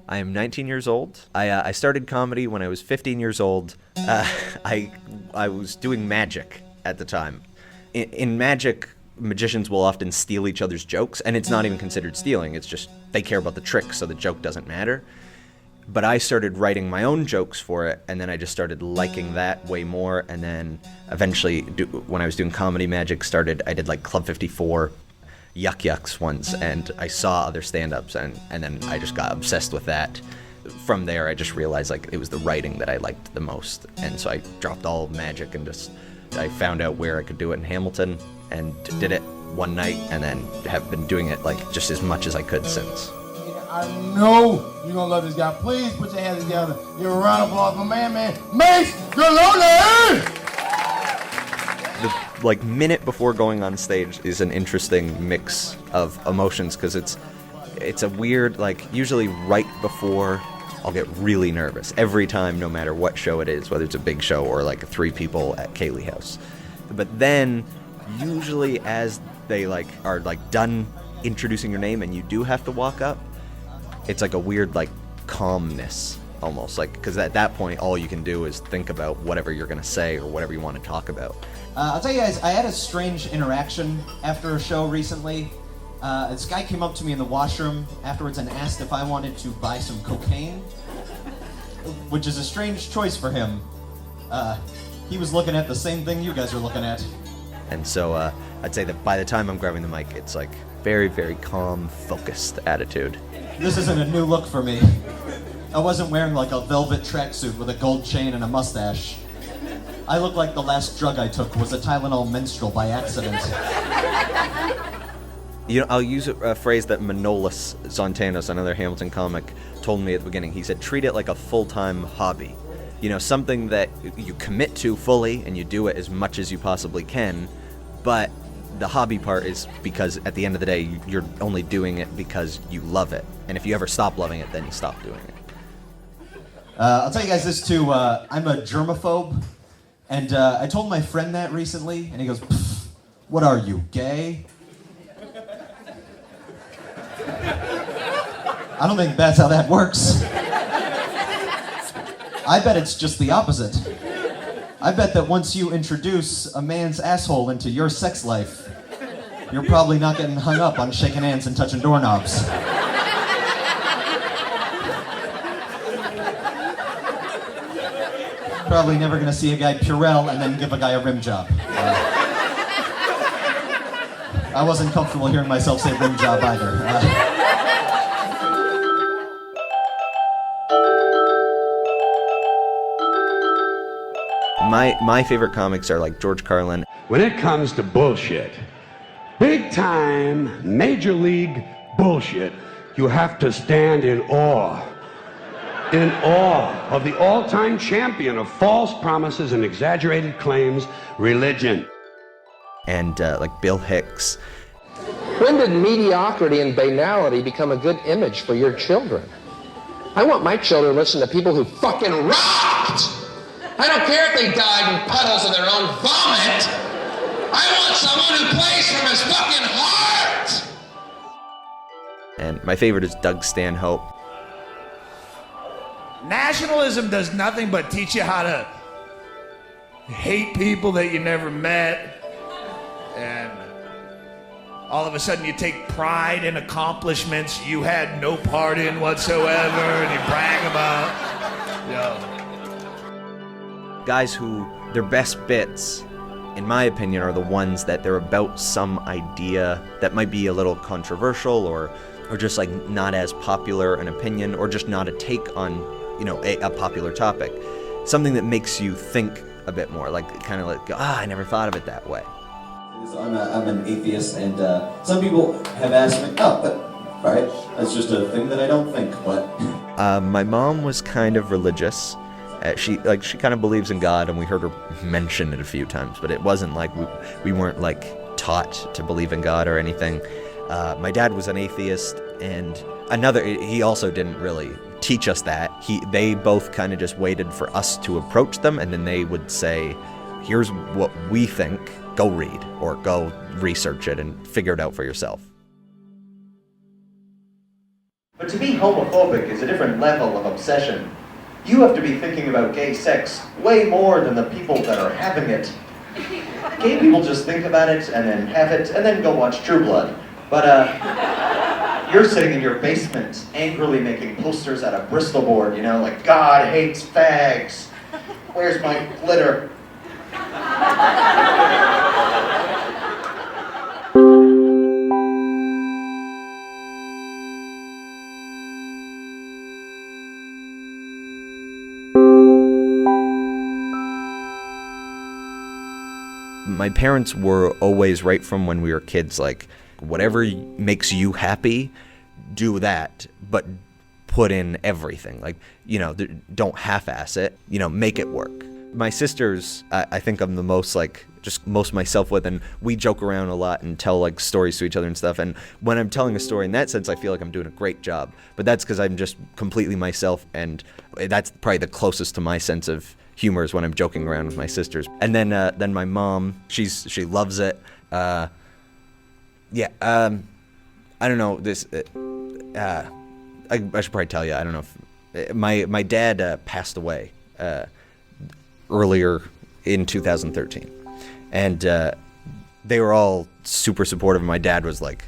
I am 19 years old. I started comedy when I was 15 years old. I was doing magic at the time. In magic, magicians will often steal each other's jokes, and it's not even considered stealing. It's just they care about the trick, so the joke doesn't matter. But I started writing my own jokes for it, and then I just started liking that way more. And then eventually, when I was doing comedy magic, I did like Club 54, Yuck Yucks once, and I saw other stand-ups, and then I just got obsessed with that. From there, I just realized like it was the writing that I liked the most, and so I dropped all magic and I found out where I could do it in Hamilton, and did it one night, and then have been doing it like just as much as I could since. I know you're gonna love this guy. Please put your hands together. Give a round of applause for my man, Mayce Galoni! The minute before going on stage is an interesting mix of emotions, because it's a weird, usually right before I'll get really nervous every time, no matter what show it is, whether it's a big show or like 3 people at Cayley House. But then usually as they are done introducing your name and you do have to walk up, it's like a weird calmness almost, because at that point all you can do is think about whatever you're gonna say or whatever you want to talk about. I'll tell you guys, I had a strange interaction after a show recently. This guy came up to me in the washroom afterwards and asked if I wanted to buy some cocaine, which is a strange choice for him. He was looking at the same thing you guys are looking at. And so I'd say that by the time I'm grabbing the mic, it's very, very calm, focused attitude. This isn't a new look for me. I wasn't wearing a velvet tracksuit with a gold chain and a mustache. I look like the last drug I took was a Tylenol menstrual by accident. I'll use a phrase that Manolis Zontanos, another Hamilton comic, told me at the beginning. He said, treat it like a full-time hobby. Something that you commit to fully and you do it as much as you possibly can, but the hobby part is because at the end of the day, you're only doing it because you love it. And if you ever stop loving it, then you stop doing it. I'll tell you guys this too, I'm a germaphobe, and I told my friend that recently, and he goes, what are you, gay? I don't think that's how that works. I bet it's just the opposite. I bet that once you introduce a man's asshole into your sex life, you're probably not getting hung up on shaking hands and touching doorknobs. Probably never gonna see a guy Purell and then give a guy a rim job. I wasn't comfortable hearing myself say rim job either. My favorite comics are George Carlin. When it comes to bullshit, big time, major league bullshit, you have to stand in awe. In awe of the all-time champion of false promises and exaggerated claims, religion. And Bill Hicks. When did mediocrity and banality become a good image for your children? I want my children to listen to people who fucking rocked! I don't care if they died in puddles of their own vomit! I want someone who plays from his fucking heart! And my favorite is Doug Stanhope. Nationalism does nothing but teach you how to hate people that you never met, and all of a sudden you take pride in accomplishments you had no part in whatsoever, and you brag about. Guys who, their best bits, in my opinion, are the ones that they're about some idea that might be a little controversial or just not as popular an opinion, or just not a take on a popular topic. Something that makes you think a bit more, I never thought of it that way. I'm an atheist, and some people have asked me, all right, that's just a thing that I don't think, but... My mom was kind of religious. She kind of believes in God, and we heard her mention it a few times, but it wasn't we weren't taught to believe in God or anything. My dad was an atheist, and he also didn't really teach us that. They both kind of just waited for us to approach them, and then they would say, here's what we think, go read, or go research it and figure it out for yourself. But to be homophobic is a different level of obsession. You have to be thinking about gay sex way more than the people that are having it. Gay people just think about it and then have it and then go watch True Blood. But you're sitting in your basement angrily making posters out of Bristol board, you know, like God hates fags. Where's my glitter? My parents were always, right from when we were kids, like, whatever makes you happy, do that, but put in everything. Like, you know, don't half-ass it, you know, make it work. My sisters, I think I'm the most, like, just most myself with, and we joke around a lot and tell, like, stories to each other and stuff, and when I'm telling a story in that sense, I feel like I'm doing a great job, but that's because I'm just completely myself, and that's probably the closest to my sense of humor is when I'm joking around with my sisters. And then my mom, she loves it. I don't know this. I should probably tell you. I don't know if my dad passed away earlier in 2013, and they were all super supportive. My dad was like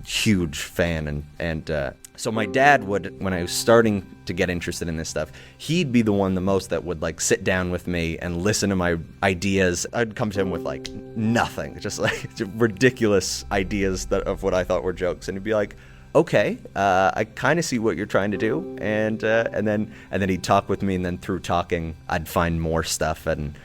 huge fan, and so my dad would, when I was starting to get interested in this stuff, he'd be the one the most that would like sit down with me and listen to my ideas. I'd come to him with like nothing, just like ridiculous ideas of what I thought were jokes, and he'd be like, "Okay, I kind of see what you're trying to do," and then he'd talk with me, and then through talking, I'd find more stuff and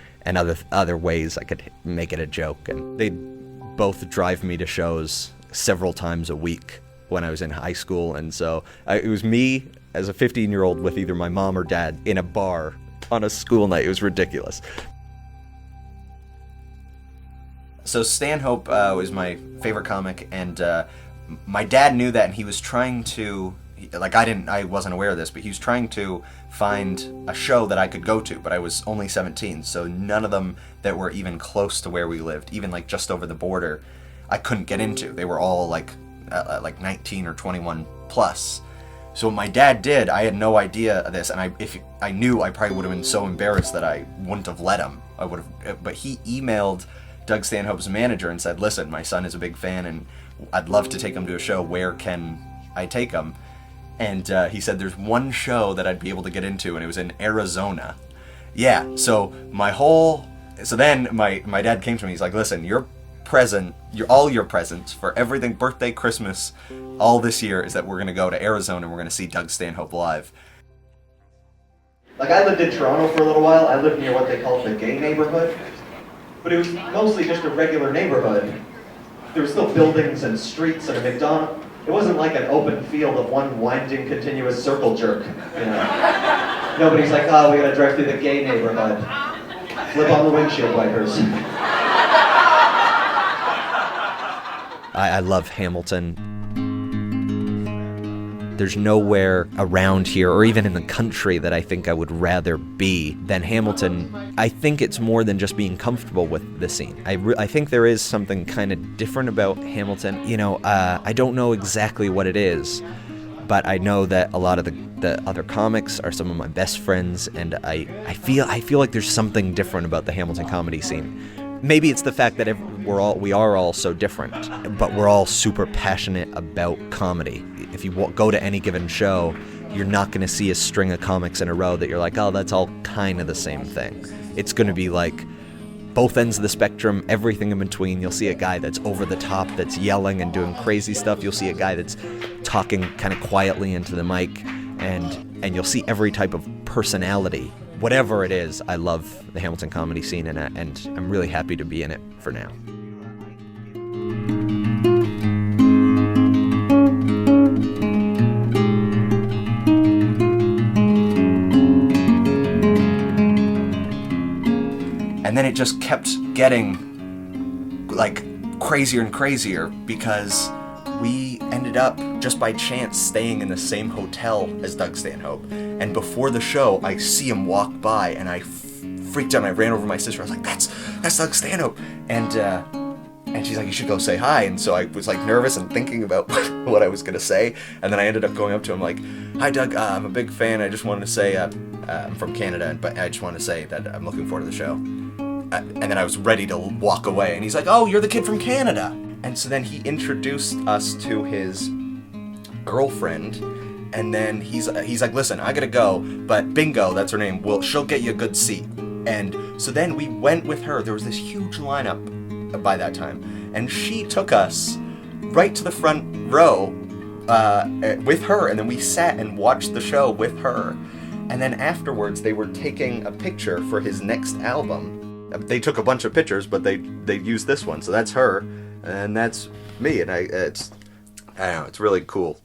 other ways I could make it a joke, and they'd both drive me to shows several times a week when I was in high school, and so it was me as a 15-year-old with either my mom or dad in a bar on a school night. It was ridiculous. So Stanhope was my favorite comic, and my dad knew that, and he was trying to, like, I wasn't aware of this, but he was trying to find a show that I could go to, but I was only 17, so none of them that were even close to where we lived, even like just over the border, I couldn't get into. They were all like 19 or 21 plus. So what my dad did, I had no idea of this, and if I knew, I probably would have been so embarrassed that I wouldn't have let him. But he emailed Doug Stanhope's manager and said, "Listen, my son is a big fan, and I'd love to take him to a show. Where can I take him?" And he said, "There's one show that I'd be able to get into," and it was in Arizona. Yeah. So then my dad came to me. He's like, "Listen, your presents for everything, birthday, Christmas, all this year is that we're going to go to Arizona and we're going to see Doug Stanhope live." Like, I lived in Toronto for a little while. I lived near what they called the gay neighborhood, but it was mostly just a regular neighborhood. There were still buildings and streets and a McDonald's. It wasn't like an open field of one winding continuous circle jerk, you know. Nobody's like, "Oh, we got to drive through the gay neighborhood. Flip on the windshield wipers." I love Hamilton. There's nowhere around here, or even in the country, that I think I would rather be than Hamilton. I think it's more than just being comfortable with the scene. I think there is something kind of different about Hamilton. You know, I don't know exactly what it is, but I know that a lot of the other comics are some of my best friends, and I feel like there's something different about the Hamilton comedy scene. Maybe it's the fact that we are all so different, but we're all super passionate about comedy. If you go to any given show, you're not going to see a string of comics in a row that you're like, "Oh, that's all kind of the same thing." It's going to be like both ends of the spectrum, everything in between. You'll see a guy that's over the top, that's yelling and doing crazy stuff. You'll see a guy that's talking kind of quietly into the mic, and you'll see every type of personality. Whatever it is, I love the Hamilton comedy scene, and I'm really happy to be in it for now. And then it just kept getting like crazier and crazier, because we ended up just by chance staying in the same hotel as Doug Stanhope. And before the show, I see him walk by, and I freaked out. I ran over to my sister. I was like, that's Doug Stanhope. And And she's like, you should go say hi. And so I was like nervous and thinking about what I was going to say. And then I ended up going up to him like, hi, Doug, I'm a big fan. I just wanted to say, I'm from Canada, but I just want to say that I'm looking forward to the show. And then I was ready to walk away. And he's like, oh, you're the kid from Canada. And so then he introduced us to his girlfriend. And then he's like, listen, I gotta go, but Bingo, that's her name, she'll get you a good seat. And so then we went with her. There was this huge lineup by that time, and she took us right to the front row with her, and then we sat and watched the show with her. And then afterwards, they were taking a picture for his next album. They took a bunch of pictures, but they used this one. So that's her, and that's me, and I don't know, it's really cool.